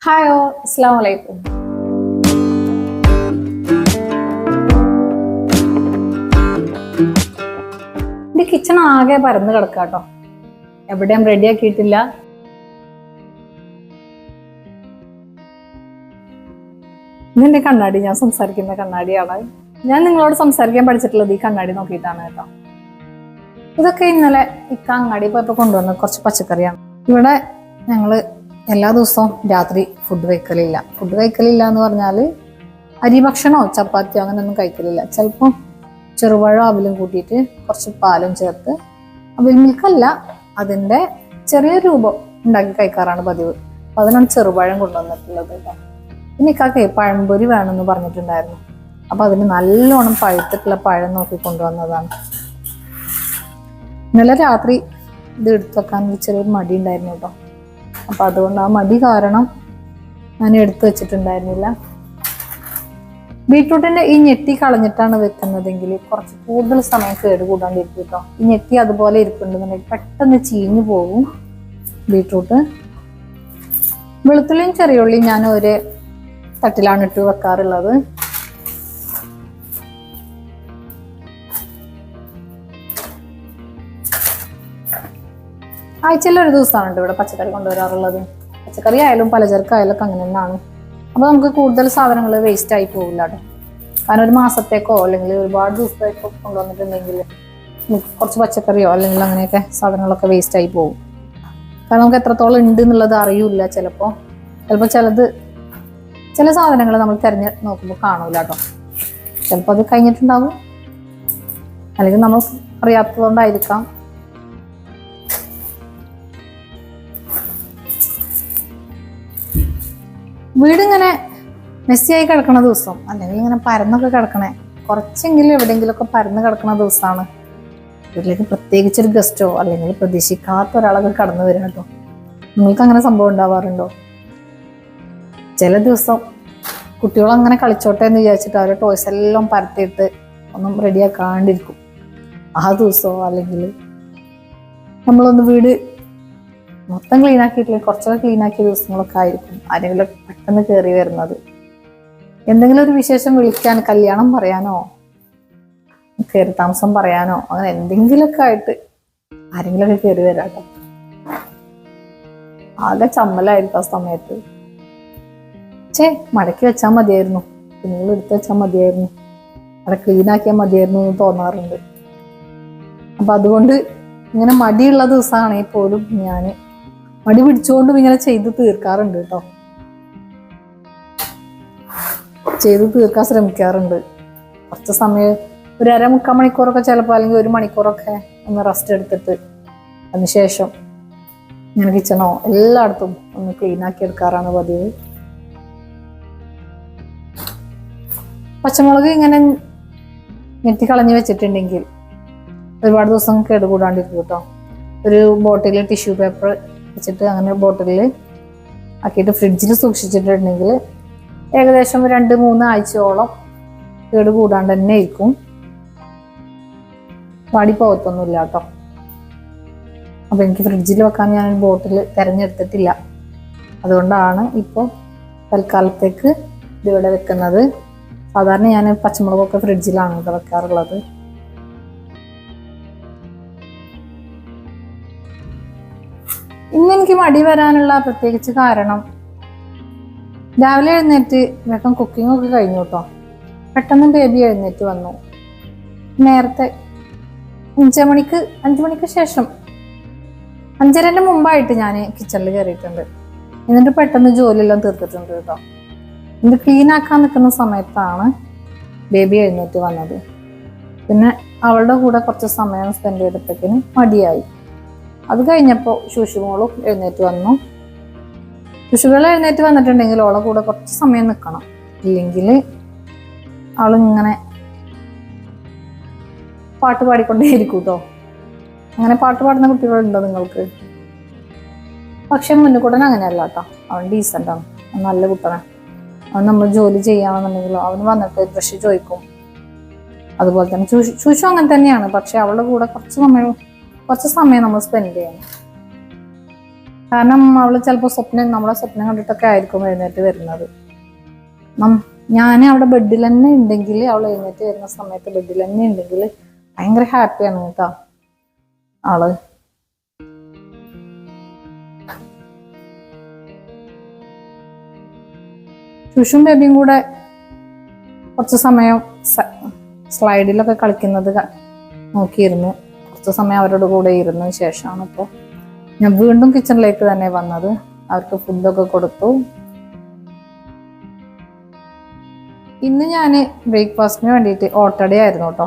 Hi ഓ അസ്സലാമു അലൈക്കും. എന്റെ കിച്ചൺ ആകെ പരന്ന് കിടക്കാട്ടോ, എവിടെയും റെഡി ആക്കിയിട്ടില്ല. ഇന്നെന്റെ കണ്ണാടി, ഞാൻ സംസാരിക്കുന്ന കണ്ണാടിയാണ്. ഞാൻ നിങ്ങളോട് സംസാരിക്കാൻ പഠിച്ചിട്ടുള്ളത് ഈ കണ്ണാടി നോക്കിയിട്ടാണ് കേട്ടോ. ഇതൊക്കെ ഇന്നലെ ഇക്ക അങ്ങാടി പോയപ്പോ കൊണ്ടുവന്ന കുറച്ച് പച്ചക്കറിയാണ്. ഇവിടെ ഞങ്ങള് എല്ലാ ദിവസവും രാത്രി ഫുഡ് കഴിക്കലില്ല എന്ന് പറഞ്ഞാൽ അരി ഭക്ഷണമോ ചപ്പാത്തിയോ അങ്ങനെയൊന്നും കഴിക്കലില്ല. ചിലപ്പോൾ ചെറുപഴം അവിലും കൂട്ടിയിട്ട് കുറച്ച് പാലും ചേർത്ത്, അവിൽ മിൽക്കല്ല, അതിൻ്റെ ചെറിയ രൂപം ഉണ്ടാക്കി കഴിക്കാറാണ് പതിവ്. അപ്പൊ അതിനാണ് ചെറുപഴം കൊണ്ടുവന്നിട്ടുള്ളത് കേട്ടോ. പിന്നെ ഇക്കാക്കെ പഴംപൊരി വേണമെന്ന് പറഞ്ഞിട്ടുണ്ടായിരുന്നു. അപ്പൊ അതിന് നല്ലോണം പഴുത്തിട്ടുള്ള പഴം നോക്കി കൊണ്ടുവന്നതാണ്. ഇന്നലെ രാത്രി ഇത് എടുത്തു വെക്കാൻ ചെറിയൊരു മടി ഉണ്ടായിരുന്നു കേട്ടോ. അപ്പൊ അതുകൊണ്ട് ആ മടി കാരണം ഞാൻ എടുത്തു വെച്ചിട്ടുണ്ടായിരുന്നില്ല. ബീട്രൂട്ടിന്റെ ഈ ഞെട്ടി കളഞ്ഞിട്ടാണ് വെക്കുന്നതെങ്കിൽ കുറച്ച് കൂടുതൽ സമയം കേടുകൂടാണ്ടിരിക്കും കേട്ടോ. ഈ ഞെട്ടി അതുപോലെ ഇരിക്കുന്നുണ്ടെന്നുണ്ടെങ്കിൽ പെട്ടെന്ന് ചീഞ്ഞു പോകും ബീട്രൂട്ട്. വെളുത്തുള്ളിയും ചെറിയുള്ളിയും ഞാൻ ഒരു തട്ടിലാണ് ഇട്ട് വെക്കാറുള്ളത്. ആഴ്ചയിൽ ഒരു ദിവസമാണ് ഇവിടെ പച്ചക്കറി കൊണ്ടുവരാറുള്ളത്. പച്ചക്കറി ആയാലും പലചരക്കായാലും ഒക്കെ അങ്ങനെ തന്നെയാണ്. അപ്പൊ നമുക്ക് കൂടുതൽ സാധനങ്ങൾ വേസ്റ്റ് ആയി പോകില്ല കേട്ടോ. കാരണം ഒരു മാസത്തേക്കോ അല്ലെങ്കിൽ ഒരുപാട് ദിവസത്തേക്കോ കൊണ്ടുവന്നിട്ടുണ്ടെങ്കിൽ കുറച്ച് പച്ചക്കറിയോ അല്ലെങ്കിൽ അങ്ങനെയൊക്കെ സാധനങ്ങളൊക്കെ വേസ്റ്റ് ആയി പോകും. കാരണം നമുക്ക് എത്രത്തോളം ഉണ്ട് എന്നുള്ളത് അറിയില്ല. ചിലപ്പോൾ ചില സാധനങ്ങൾ നമ്മൾ തിരഞ്ഞ് നോക്കുമ്പോൾ കാണൂല കേട്ടോ. ചിലപ്പോൾ അത് കഴിഞ്ഞിട്ടുണ്ടാവും, അല്ലെങ്കിൽ നമ്മൾ അറിയാത്തതുകൊണ്ടായിരിക്കാം. വീടിങ്ങനെ മെസ്സിയായി കിടക്കണ ദിവസം, അല്ലെങ്കിൽ ഇങ്ങനെ പരന്നൊക്കെ കിടക്കണേ, കുറച്ചെങ്കിലും എവിടെയെങ്കിലുമൊക്കെ പരന്ന് കിടക്കുന്ന ദിവസമാണ് വീട്ടിലേക്ക് പ്രത്യേകിച്ചൊരു ഗസ്റ്റോ അല്ലെങ്കിൽ പ്രതീക്ഷിക്കാത്ത ഒരാളൊക്കെ കടന്നു വരും കേട്ടോ. നിങ്ങൾക്ക് അങ്ങനെ സംഭവം ഉണ്ടാവാറുണ്ടോ? ചില ദിവസം കുട്ടികളങ്ങനെ കളിച്ചോട്ടെ എന്ന് വിചാരിച്ചിട്ട് അവരുടെ ടോയ്സ് എല്ലാം പരത്തിയിട്ട് ഒന്നും റെഡിയാക്കാണ്ടിരിക്കും. ആ ദിവസമോ അല്ലെങ്കിൽ നമ്മളൊന്ന് വീട് മൊത്തം ക്ലീൻ ആക്കിയിട്ടില്ല, കുറച്ചൊക്കെ ക്ലീൻ ആക്കിയ ദിവസങ്ങളൊക്കെ ആയിരിക്കും ആരെങ്കിലും പെട്ടെന്ന് കയറി വരുന്നത്. എന്തെങ്കിലും ഒരു വിശേഷം വിളിക്കാൻ, കല്യാണം പറയാനോ കയറി താമസം പറയാനോ അങ്ങനെ എന്തെങ്കിലുമൊക്കെ ആയിട്ട് ആരെങ്കിലുമൊക്കെ കയറി വരാട്ടോ. ആകെ ചമ്മലായിരിക്കും ആ സമയത്ത്. മടക്കി വെച്ചാൽ മതിയായിരുന്നു, തുണികൾ എടുത്ത് വെച്ചാൽ മതിയായിരുന്നു, അവിടെ ക്ലീൻ ആക്കിയാൽ മതിയായിരുന്നു എന്ന് തോന്നാറുണ്ട്. അപ്പൊ അതുകൊണ്ട് ഇങ്ങനെ മടിയുള്ള ദിവസമാണെങ്കിൽ പോലും ഞാൻ മടി പിടിച്ചുകൊണ്ടും ഇങ്ങനെ ചെയ്ത് തീർക്കാറുണ്ട് കേട്ടോ. ചെയ്ത് തീർക്കാൻ ശ്രമിക്കാറുണ്ട്. കുറച്ച് സമയം ഒരു 1/2-3 മണിക്കൂറൊക്കെ ചിലപ്പോൾ, അല്ലെങ്കിൽ 1 മണിക്കൂറൊക്കെ ഒന്ന് റെസ്റ്റ് എടുത്തിട്ട് അതിനുശേഷം ഇങ്ങനെ കിച്ചണോ എല്ലായിടത്തും ഒന്ന് ക്ലീൻ ആക്കി എടുക്കാറാണ് പതിവ്. പച്ചമുളക് ഇങ്ങനെ ഞെട്ടിക്കളഞ്ഞ് വെച്ചിട്ടുണ്ടെങ്കിൽ ഒരുപാട് ദിവസം കേടുകൂടാണ്ടിരിക്കും കേട്ടോ. ഒരു ബോട്ടിൽ ടിഷ്യൂ പേപ്പർ വെച്ചിട്ട് അങ്ങനെ ബോട്ടിലിൽ ആക്കിയിട്ട് ഫ്രിഡ്ജിൽ സൂക്ഷിച്ചിട്ടുണ്ടെങ്കിൽ ഏകദേശം 2-3 ആഴ്ചയോളം കേടുകൂടാണ്ട് തന്നെ ഇരിക്കും. വാടി പോകത്തൊന്നുമില്ല കേട്ടോ. അപ്പൊ എനിക്ക് ഫ്രിഡ്ജിൽ വെക്കാൻ ഞാൻ ബോട്ടിൽ തിരഞ്ഞെടുത്തിട്ടില്ല. അതുകൊണ്ടാണ് ഇപ്പോൾ തൽക്കാലത്തേക്ക് ഇതിവിടെ വെക്കുന്നത്. സാധാരണ ഞാൻ പച്ചമുളകൊക്കെ ഫ്രിഡ്ജിലാണ് ഇവിടെ വെക്കാറുള്ളത്. ഇന്നെനിക്ക് മടി വരാനുള്ള പ്രത്യേകിച്ച് കാരണം, രാവിലെ എഴുന്നേറ്റ് വേഗം കുക്കിംഗ് ഒക്കെ കഴിഞ്ഞു കേട്ടോ. പെട്ടെന്ന് ബേബി എഴുന്നേറ്റ് വന്നു. നേരത്തെ 5 മണിക്ക് ശേഷം 5:30 മുമ്പായിട്ട് ഞാൻ കിച്ചണിൽ കയറിയിട്ടുണ്ട്. എന്നിട്ട് പെട്ടെന്ന് ജോലിയെല്ലാം തീർത്തിട്ടുണ്ട് കേട്ടോ. ഇത് ക്ലീൻ ആക്കാൻ നിൽക്കുന്ന സമയത്താണ് ബേബി എഴുന്നേറ്റ് വന്നത്. പിന്നെ അവളുടെ കൂടെ കുറച്ച് സമയം സ്പെൻഡ് ചെയ്തപ്പോഴത്തേന് മടിയായി. അത് കഴിഞ്ഞപ്പോൾ ശുശുമോളും എഴുന്നേറ്റ് വന്നു. ശുശുകൾ എഴുന്നേറ്റ് വന്നിട്ടുണ്ടെങ്കിൽ അവളെ കൂടെ കുറച്ച് സമയം നിൽക്കണം, ഇല്ലെങ്കിൽ അവളിങ്ങനെ പാട്ട് പാടിക്കൊണ്ടേയിരിക്കും കേട്ടോ. അങ്ങനെ പാട്ട് പാടുന്ന കുട്ടികളുണ്ടോ നിങ്ങൾക്ക്? പക്ഷെ മുന്നുകൂടൻ അങ്ങനെയല്ല കേട്ടോ. അവൻ ഡീസൻ്റാണ്, നല്ല കുട്ടനാണ്. അവൻ നമ്മൾ ജോലി ചെയ്യുകയാണെന്നുണ്ടെങ്കിലോ അവന് വന്നിട്ട് ബ്രഷ് ചോദിക്കും. അതുപോലെ തന്നെ ശുശു അങ്ങനെ തന്നെയാണ്. പക്ഷെ അവളുടെ കൂടെ കുറച്ച് സമയം നമ്മൾ സ്പെൻഡ് ചെയ്യണം. കാരണം അവള് ചിലപ്പോൾ നമ്മളെ സ്വപ്നം കണ്ടിട്ടൊക്കെ ആയിരിക്കും എഴുന്നേറ്റ് വരുന്നത്. ഞാൻ അവിടെ ബെഡിൽ തന്നെ ഉണ്ടെങ്കിൽ, അവൾ എഴുന്നേറ്റ് വരുന്ന സമയത്ത് ബെഡിൽ തന്നെ ഉണ്ടെങ്കിൽ ഭയങ്കര ഹാപ്പിയാണ് കേട്ടോ ആള്. ശുഷും ബേബിയും കൂടെ കുറച്ച് സമയം സ്ലൈഡിലൊക്കെ കളിക്കുന്നത് നോക്കിയിരുന്നു. കുറച്ച് സമയം അവരുടെ കൂടെ ഇരുന്നതിന് ശേഷമാണ് ഇപ്പോൾ ഞാൻ വീണ്ടും കിച്ചണിലേക്ക് തന്നെ വന്നത്. അവർക്ക് ഫുഡൊക്കെ കൊടുത്തു. ഇന്ന് ഞാൻ ബ്രേക്ക്ഫാസ്റ്റിന് വേണ്ടിയിട്ട് ഓട്ടടയായിരുന്നു കേട്ടോ.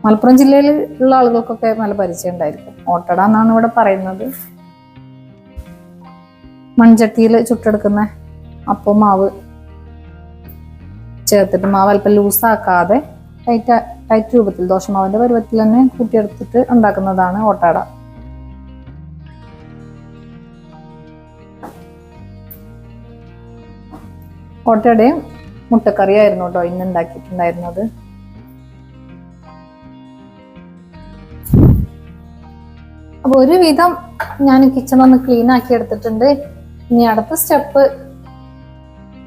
മലപ്പുറം ജില്ലയിൽ ഉള്ള ആളുകൾക്കൊക്കെ നല്ല പരിചയം ഉണ്ടായിരിക്കും. ഓട്ടട എന്നാണ് ഇവിടെ പറയുന്നത്. മൺചട്ടിയിൽ ചുട്ടെടുക്കുന്ന അപ്പം മാവ് ചേർത്തിട്ട്, മാവ് അല്പം ലൂസാക്കാതെ ടൈറ്റ് രൂപത്തിൽ, ദോശമാവിന്റെ പരുവത്തിൽ തന്നെ കൂട്ടിയെടുത്തിട്ട് ഉണ്ടാക്കുന്നതാണ് ഓട്ടട. ഓട്ടടയും മുട്ടക്കറിയായിരുന്നു കേട്ടോ ഇന്ന് ഉണ്ടാക്കിയിട്ടുണ്ടായിരുന്നത്. അപ്പൊ ഒരുവിധം ഞാൻ കിച്ചൺ ഒന്ന് ക്ലീൻ ആക്കി എടുത്തിട്ടുണ്ട്. ഇനി അടുത്ത സ്റ്റെപ്പ്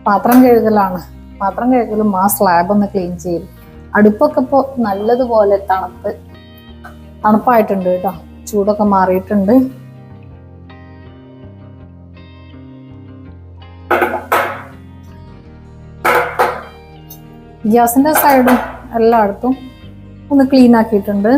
പാത്രം കഴുകലാണ്. പാത്രം കഴുകലും ആ സ്ലാബ് ഒന്ന് ക്ലീൻ ചെയ്യും. അടുപ്പൊക്കെ ഇപ്പോൾ നല്ലതുപോലെ തണുപ്പായിട്ടുണ്ട് കേട്ടോ. ചൂടൊക്കെ മാറിയിട്ടുണ്ട്. ഗ്യാസിന്റെ സൈഡും എല്ലായിടത്തും ഒന്ന് ക്ലീൻ ആക്കിയിട്ടുണ്ട്.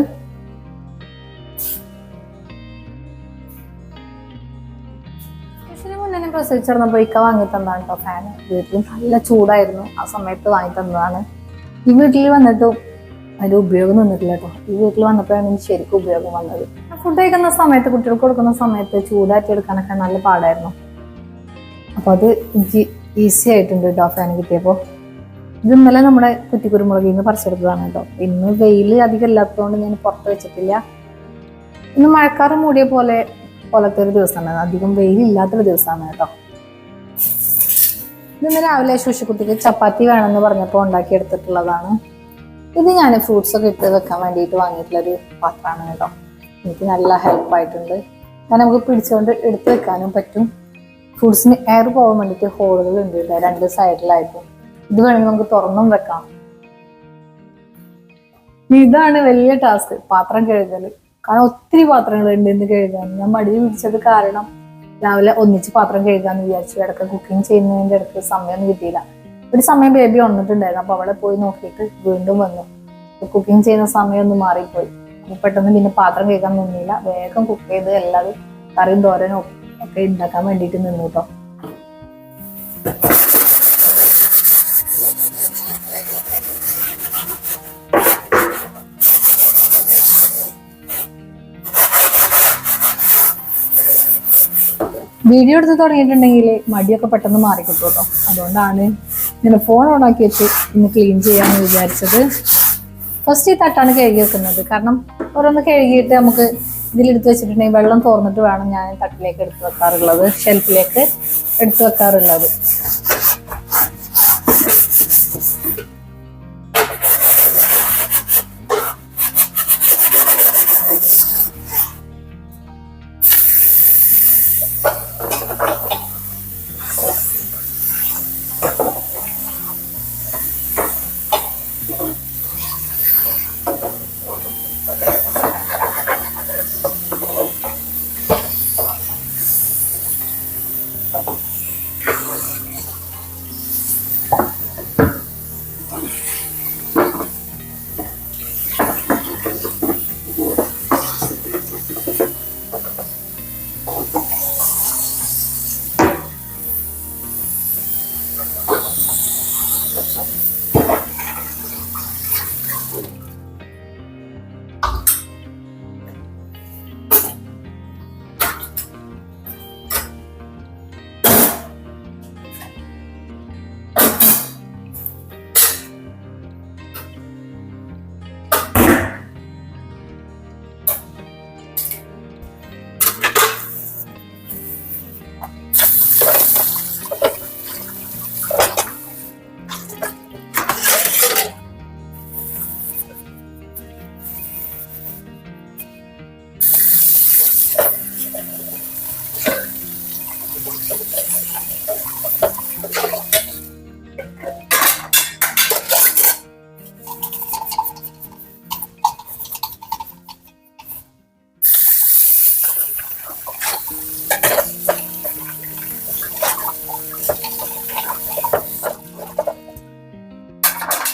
മുന്നേ പ്രസവിച്ചിരുന്നപ്പോൾ ഇക്ക വാങ്ങി തന്നതാണ് കേട്ടോ ഫാന്. വീട്ടിൽ നല്ല ചൂടായിരുന്നു, ആ സമയത്ത് വാങ്ങി തന്നതാണ്. ഈ വീട്ടിൽ വന്നിട്ടും അതിന്റെ ഉപയോഗം നിന്നിട്ടില്ല കേട്ടോ. ഈ വീട്ടിൽ വന്നപ്പോഴാണ് എനിക്ക് ശരിക്കും ഉപയോഗം വന്നത്. ഫുഡ് കഴിക്കുന്ന സമയത്ത്, കുട്ടികൾക്ക് കൊടുക്കുന്ന സമയത്ത് ചൂടാറ്റി എടുക്കാനൊക്കെ നല്ല പാടായിരുന്നു. അപ്പൊ അത് എനിക്ക് ഈസി ആയിട്ടുണ്ട് കേട്ടോ ഫാൻ കിട്ടിയപ്പോൾ. ഇത് ഇന്നലെ നമ്മുടെ കുറ്റിക്കുരുമുളകിൽ നിന്ന് പറിച്ചെടുത്തതാണ് കേട്ടോ. ഇന്ന് വെയിൽ അധികം ഇല്ലാത്തതുകൊണ്ട് ഞാൻ പുറത്ത് വെച്ചിട്ടില്ല. ഇന്ന് മഴക്കാറ് മൂടിയ പോലത്തെ ഒരു ദിവസമാണ്, അധികം വെയിലില്ലാത്തൊരു ദിവസമാണ് കേട്ടോ. ഇന്ന് രാവിലെ ശുശുക്കുട്ടിക്ക് ചപ്പാത്തി വേണമെന്ന് പറഞ്ഞപ്പോൾ ഉണ്ടാക്കിയെടുത്തിട്ടുള്ളതാണ്. ഇത് ഞാൻ ഫ്രൂട്ട്സ് ഒക്കെ ഇട്ട് വെക്കാൻ വേണ്ടിയിട്ട് വാങ്ങിയിട്ടുള്ളൊരു പാത്രമാണ് കേട്ടോ. എനിക്ക് നല്ല ഹെൽപ്പായിട്ടുണ്ട്. കാരണം നമുക്ക് പിടിച്ചുകൊണ്ട് എടുത്ത് വെക്കാനും പറ്റും. ഫ്രൂട്ട്സിന് എയർ പോകാൻ വേണ്ടിയിട്ട് ഹോളുകൾ ഉണ്ട് കേട്ടോ, 2 സൈഡിലായിട്ടും. ഇത് വേണമെങ്കിൽ നമുക്ക് തുറന്നും വെക്കാം. ഇതാണ് വലിയ ടാസ്ക്, പാത്രം കഴുകല്. കാരണം ഒത്തിരി പാത്രങ്ങളുണ്ട് ഇന്ന് കഴുകാൻ. ഞാൻ മടി പിടിച്ചത് കാരണം രാവിലെ ഒന്നിച്ച് പാത്രം കഴുകാന്ന് വിചാരിച്ചു. ഇടയ്ക്ക് കുക്കിംഗ് ചെയ്യുന്നതിന്റെ ഇടയ്ക്ക് സമയമൊന്നും കിട്ടിയില്ല. ഒരു സമയം ബേബി വന്നിട്ടുണ്ടായിരുന്നു. അപ്പൊ അവിടെ പോയി നോക്കിയിട്ട് വീണ്ടും വന്നു. കുക്കിംഗ് ചെയ്യുന്ന സമയം ഒന്ന് മാറിപ്പോയി. അപ്പൊ പെട്ടെന്ന് പിന്നെ പാത്രം കഴുകാൻ നിന്നില്ല. വേഗം കുക്ക് ചെയ്ത് എല്ലാവരും കറിയും തോരനും ഒക്കെ ഉണ്ടാക്കാൻ വേണ്ടിയിട്ട് നിന്നു കേട്ടോ. വീഡിയോ എടുത്ത് തുടങ്ങിയിട്ടുണ്ടെങ്കിൽ മടിയൊക്കെ പെട്ടെന്ന് മാറിക്കിട്ടും കേട്ടോ. അതുകൊണ്ടാണ് ഇങ്ങനെ ഫോൺ ഓൺ ആക്കി വെച്ച് ഇന്ന് ക്ലീൻ ചെയ്യാമെന്ന് വിചാരിച്ചത്. ഫസ്റ്റ് ഈ തട്ടാണ് കഴുകി വെക്കുന്നത്. കാരണം ഓരോന്ന് കഴുകിയിട്ട് നമുക്ക് ഇതിലെടുത്ത് വെച്ചിട്ടുണ്ടെങ്കിൽ വെള്ളം തോർന്നിട്ട് വേണം ഞാൻ തട്ടിലേക്ക് എടുത്ത് വെക്കാറുള്ളത്, ഷെൽഫിലേക്ക് എടുത്ത് വെക്കാറുള്ളത്.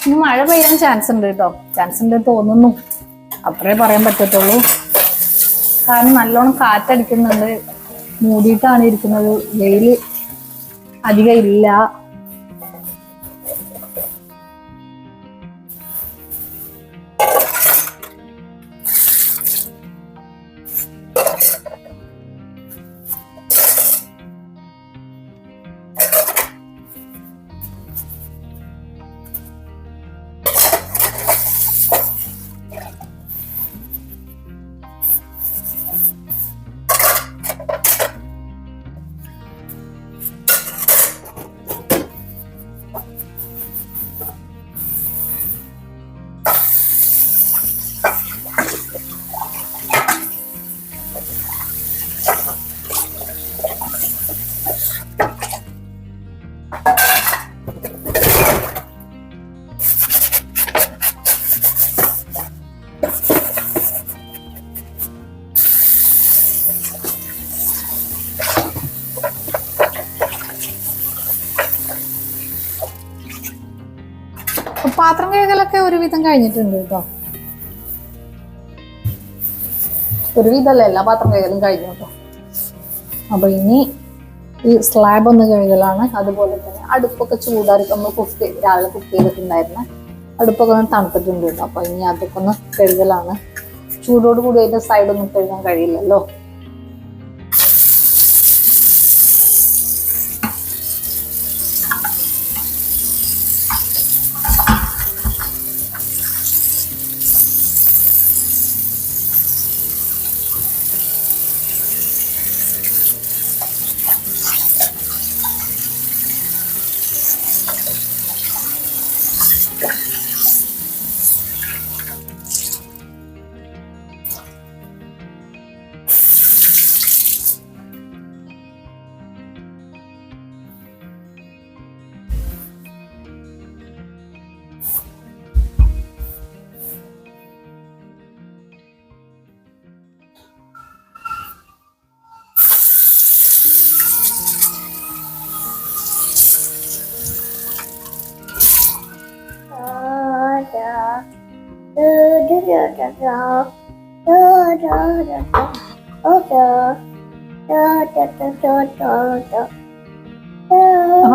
ഇനി മഴ പെയ്യാൻ ചാൻസ് ഉണ്ട് കേട്ടോ, ചാൻസ് ഉണ്ട് തോന്നുന്നു, അത്രേ പറയാൻ പറ്റത്തുള്ളൂ. കാരണം നല്ലോണം കാറ്റടിക്കുന്നുണ്ട്, മൂടിയിട്ടാണ് ഇരിക്കുന്നത്, വെയില് അധികം ഇല്ല. പാത്രം കഴുകലൊക്കെ ഒരുവിധം കഴിഞ്ഞിട്ടുണ്ട് കേട്ടോ, ഒരുവിധമല്ല, എല്ലാ പാത്രം കഴുകലും കഴിഞ്ഞു കേട്ടോ. അപ്പൊ ഇനി ഈ സ്ലാബ് ഒന്ന് കഴുകലാണ്. അതുപോലെ തന്നെ അടുപ്പൊക്കെ ചൂടാറി നമ്മൾ രാവിലെ കുക്ക് ചെയ്തിട്ടുണ്ടായിരുന്ന അടുപ്പൊക്കെ ഒന്ന് തണുത്തിട്ടുണ്ട് കേട്ടോ. അപ്പൊ ഇനി അതൊക്കെ ഒന്ന് കഴുകലാണ്. ചൂടോട് കൂടി അതിന്റെ സൈഡൊന്നും കഴുകാൻ കഴിയില്ലല്ലോ.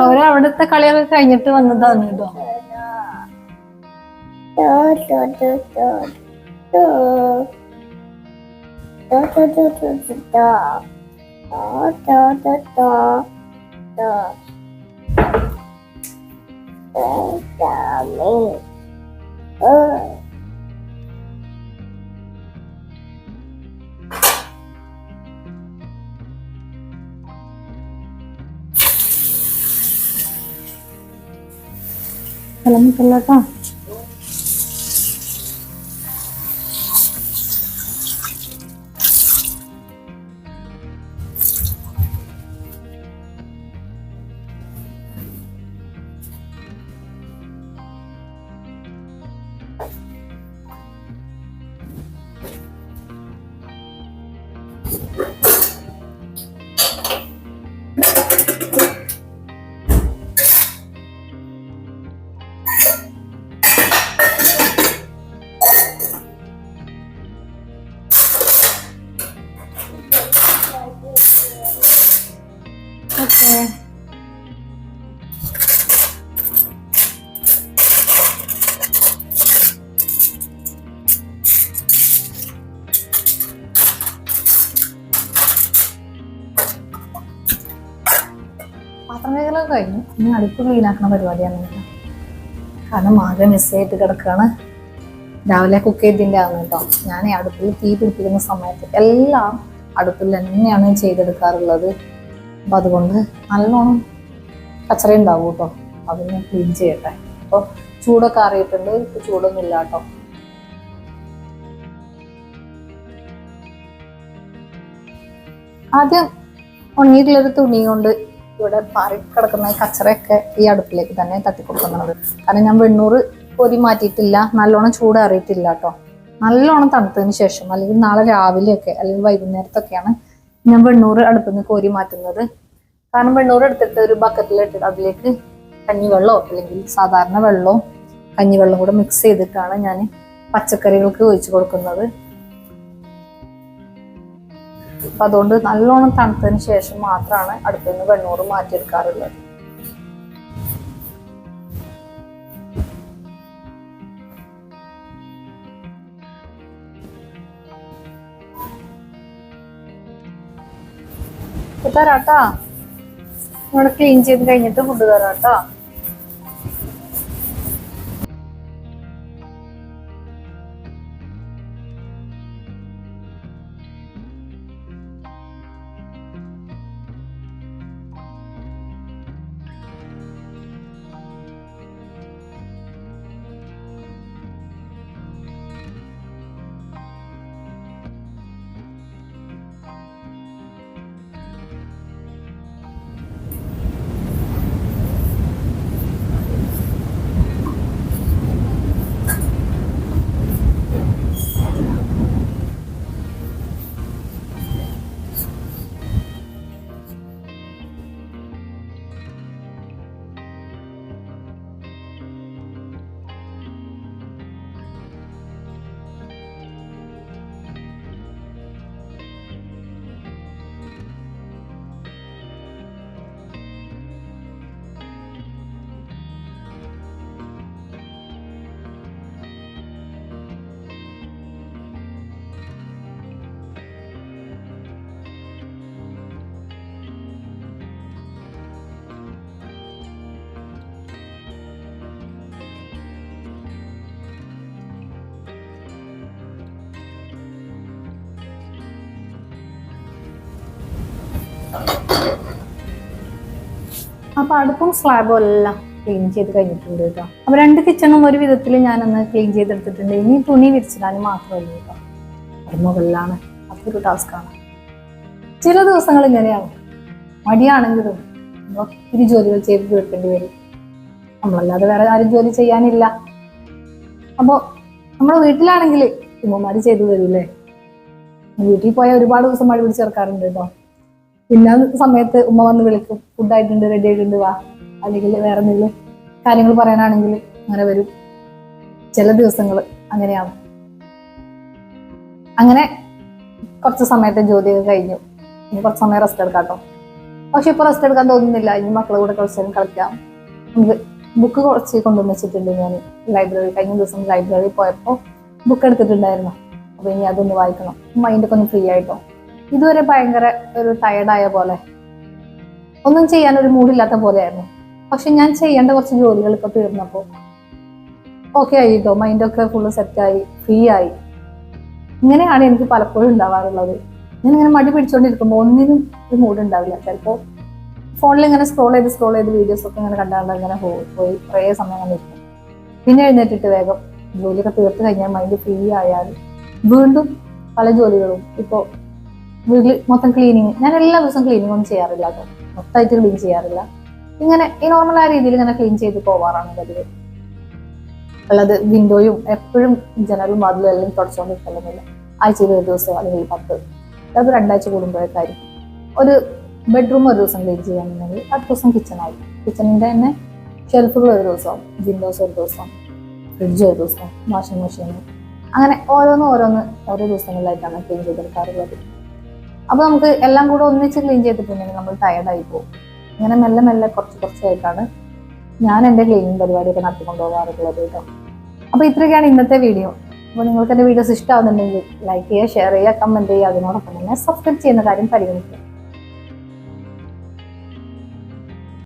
അവരവിടുത്തെ കളിയൊക്കെ കഴിഞ്ഞിട്ട് വന്നതാണ് കേട്ടോ. കിളമ്പിക്കല്ലോട്ടോ. Okay. പാത്രം കഴുകലൊക്കെ കഴിഞ്ഞു. ഇനി അടുപ്പ് ക്ലീൻ ആക്കുന്ന പരിപാടിയാണ്. കാരണം ആകെ മിസ്സായിട്ട് കിടക്കുകയാണ്. രാവിലെ കുക്ക് ചെയ്തിൻ്റെ ആണ് കേട്ടോ. ഞാൻ അടുപ്പിൽ തീ പിടിപ്പിക്കുന്ന സമയത്ത് എല്ലാം അടുപ്പിൽ തന്നെയാണ് ചെയ്തെടുക്കാറുള്ളത്. അപ്പം അതുകൊണ്ട് നല്ലോണം കച്ചറ ഉണ്ടാവും കേട്ടോ. അതൊന്ന് ക്ലീൻ ചെയ്യട്ടെ. അപ്പോൾ ചൂടൊക്കെ അറിയിട്ടുണ്ട്, ഇപ്പോൾ ചൂടൊന്നും ഇല്ല കേട്ടോ. ആദ്യം ഉണങ്ങിയിട്ടുള്ളൊരു തുണി കൊണ്ട് ഇവിടെ പാറി കിടക്കുന്ന കച്ചറയൊക്കെ ഈ അടുപ്പിലേക്ക് തന്നെ തട്ടിക്കൊടുക്കുന്നത്. കാരണം ഞാൻ വെണ്ണൂറ് പൊരി മാറ്റിയിട്ടില്ല, നല്ലോണം ചൂടറിയിട്ടില്ല കേട്ടോ. നല്ലോണം തണുത്തതിന് ശേഷം, അല്ലെങ്കിൽ നാളെ രാവിലെയൊക്കെ അല്ലെങ്കിൽ വൈകുന്നേരത്തൊക്കെയാണ് ഞാൻ വെണ്ണൂറ് അടുപ്പിൽ നിന്ന് കോരി മാറ്റുന്നത്. കാരണം വെണ്ണൂറ് എടുത്തിട്ട് ഒരു ബക്കറ്റിലിട്ടിട്ട് അതിലേക്ക് കഞ്ഞിവെള്ളമോ അല്ലെങ്കിൽ സാധാരണ വെള്ളവും കഞ്ഞിവെള്ളം കൂടെ മിക്സ് ചെയ്തിട്ടാണ് ഞാൻ പച്ചക്കറികൾക്ക് ഒഴിച്ചു കൊടുക്കുന്നത്. അപ്പൊ അതുകൊണ്ട് നല്ലോണം തണുത്തതിന് ശേഷം മാത്രമാണ് അടുപ്പിൽ നിന്ന് വെണ്ണൂറ് മാറ്റിയെടുക്കാറുള്ളത്. തരാട്ടാ, ഇവിടെ ക്ലീൻ ചെയ്ത് കഴിഞ്ഞിട്ട് ഫുഡ് തരാട്ടാ. അപ്പൊ അടുപ്പും സ്ലാബും എല്ലാം ക്ലീൻ ചെയ്ത് കഴിഞ്ഞിട്ടുണ്ട് കേട്ടോ. അപ്പൊ 2 കിച്ചണും ഒരു വിധത്തിൽ ഞാനൊന്ന് ക്ലീൻ ചെയ്തെടുത്തിട്ടുണ്ട്. ഇനി തുണി വിരിച്ചിടാൻ മാത്രമല്ല കേട്ടോ, അത് മുകളിലാണ്. അതൊരു ടാസ്ക്കാണ്. ചില ദിവസങ്ങൾ ഇങ്ങനെയാണ്, മടിയാണെങ്കിലും നമ്മൾ ഒത്തിരി ജോലികൾ ചെയ്ത് തീർക്കേണ്ടി വരും. നമ്മളല്ലാതെ വേറെ ആരും ജോലി ചെയ്യാനില്ല. അപ്പോൾ നമ്മുടെ വീട്ടിലാണെങ്കിൽ ഉമ്മമാര് ചെയ്തു തരൂല്ലേ. വീട്ടിൽ പോയാൽ ഒരുപാട് ദിവസം മടി പിടിച്ചേർക്കാറുണ്ട് കേട്ടോ. പിന്നെ സമയത്ത് ഉമ്മ വന്ന് വിളിക്കും, ഫുഡായിട്ടുണ്ട്, റെഡി ആയിട്ടുണ്ട്, വാ. അല്ലെങ്കിൽ വേറെ എന്തെങ്കിലും കാര്യങ്ങൾ പറയാനാണെങ്കിൽ അങ്ങനെ വരും. ചില ദിവസങ്ങൾ അങ്ങനെയാണ്. അങ്ങനെ കുറച്ച് സമയത്തെ ജോലിയൊക്കെ കഴിഞ്ഞു. ഇനി കുറച്ച് സമയം റെസ്റ്റ് എടുക്കാം കേട്ടോ. പക്ഷെ ഇപ്പൊ റെസ്റ്റ് എടുക്കാൻ തോന്നുന്നില്ല. ഇനി മക്കളെ കൂടെ കുറച്ച് കളിക്കാം. നമുക്ക് ബുക്ക് കുറച്ച് കൊണ്ടുവന്ന് വെച്ചിട്ടുണ്ട്. ഞാൻ ലൈബ്രറി കഴിഞ്ഞ ദിവസം ലൈബ്രറി പോയപ്പോൾ ബുക്ക് എടുത്തിട്ടുണ്ടായിരുന്നു. അപ്പൊ ഇനി അതൊന്ന് വായിക്കണം, മൈൻഡൊക്കെ ഒന്ന് ഫ്രീ ആയിട്ടോ. ഇതുവരെ ഭയങ്കര ഒരു ടയർഡായ പോലെ, ഒന്നും ചെയ്യാൻ ഒരു മൂഡില്ലാത്ത പോലെയായിരുന്നു. പക്ഷെ ഞാൻ ചെയ്യേണ്ട കുറച്ച് ജോലികൾ ഇപ്പൊ തീർന്നപ്പോൾ ഓക്കെ ആയിട്ടോ. മൈൻഡൊക്കെ ഫുള്ള് സെറ്റായി, ഫ്രീ ആയി. ഇങ്ങനെയാണ് എനിക്ക് പലപ്പോഴും ഉണ്ടാവാറുള്ളത്. ഞാൻ ഇങ്ങനെ മടി പിടിച്ചോണ്ടിരിക്കുമ്പോൾ ഒന്നിനും ഒരു മൂഡ് ഉണ്ടാവില്ല. ചിലപ്പോൾ ഫോണിൽ ഇങ്ങനെ സ്ക്രോൾ ചെയ്ത് വീഡിയോസ് ഒക്കെ ഇങ്ങനെ കണ്ടാണ്ട് ഇങ്ങനെ പോയി കുറേ സമയം അങ്ങനെ ഇരിക്കും. പിന്നെ എഴുന്നേറ്റിട്ട് വേഗം ജോലിയൊക്കെ തീർത്ത് കഴിഞ്ഞാൽ മൈൻഡ് ഫ്രീ ആയാൽ വീണ്ടും പല ജോലികളും. ഇപ്പോൾ വീട്ടിൽ മൊത്തം ക്ലീനിങ്, ഞാൻ എല്ലാ ദിവസവും ക്ലീനിങ് ഒന്നും ചെയ്യാറില്ല കേട്ടോ, മൊത്തമായിട്ട് ക്ലീൻ ചെയ്യാറില്ല. ഇങ്ങനെ ഈ നോർമലായ രീതിയിൽ ഇങ്ങനെ ക്ലീൻ ചെയ്ത് പോവാറാണ് പതിവ്. അല്ലാതെ വിൻഡോയും എപ്പോഴും ജനലും വാതിലും എല്ലാം തുടച്ചുകൊണ്ടിരിക്കലൊന്നുമില്ല. ആഴ്ചയിൽ ഒരു ദിവസം അല്ലെങ്കിൽ 10, അത് 2 ആഴ്ച കൂടുമ്പോഴേക്കായിരിക്കും. ഒരു ബെഡ്റൂം ഒരു ദിവസം ക്ലീൻ ചെയ്യാന്നുണ്ടെങ്കിൽ അടുത്ത ദിവസം കിച്ചണായി. കിച്ചണിന്റെ തന്നെ ഷെൽഫുകൾ ഒരു ദിവസം, വിൻഡോസ് ഒരു ദിവസം, ഫ്രിഡ്ജ് ഒരു ദിവസം, വാഷിംഗ് മെഷീൻ, അങ്ങനെ ഓരോ ദിവസങ്ങളിലായിട്ടാണ് ക്ലീൻ ചെയ്തെടുക്കാറുള്ളത്. അപ്പൊ നമുക്ക് എല്ലാം കൂടെ ഒന്നിച്ച് ക്ലീൻ ചെയ്തിട്ടുണ്ടെങ്കിൽ നമ്മൾ ടയർഡായി പോകും. ഇങ്ങനെ മെല്ലെ മെല്ലെ കുറച്ചായിട്ടാണ് ഞാൻ എൻ്റെ ക്ലീനിങ് പരിപാടിയൊക്കെ നടത്തിക്കൊണ്ടുപോകാറുള്ളത് കേട്ടോ. അപ്പൊ ഇത്രയൊക്കെയാണ് ഇന്നത്തെ വീഡിയോ. അപ്പോൾ നിങ്ങൾക്ക് എൻ്റെ വീഡിയോസ് ഇഷ്ടമാകുന്നുണ്ടെങ്കിൽ ലൈക്ക് ചെയ്യുക, ഷെയർ ചെയ്യുക, കമന്റ് ചെയ്യുക. അതിനോടൊപ്പം തന്നെ സബ്സ്ക്രൈബ് ചെയ്യുന്ന കാര്യം പരിഗണിക്കുക.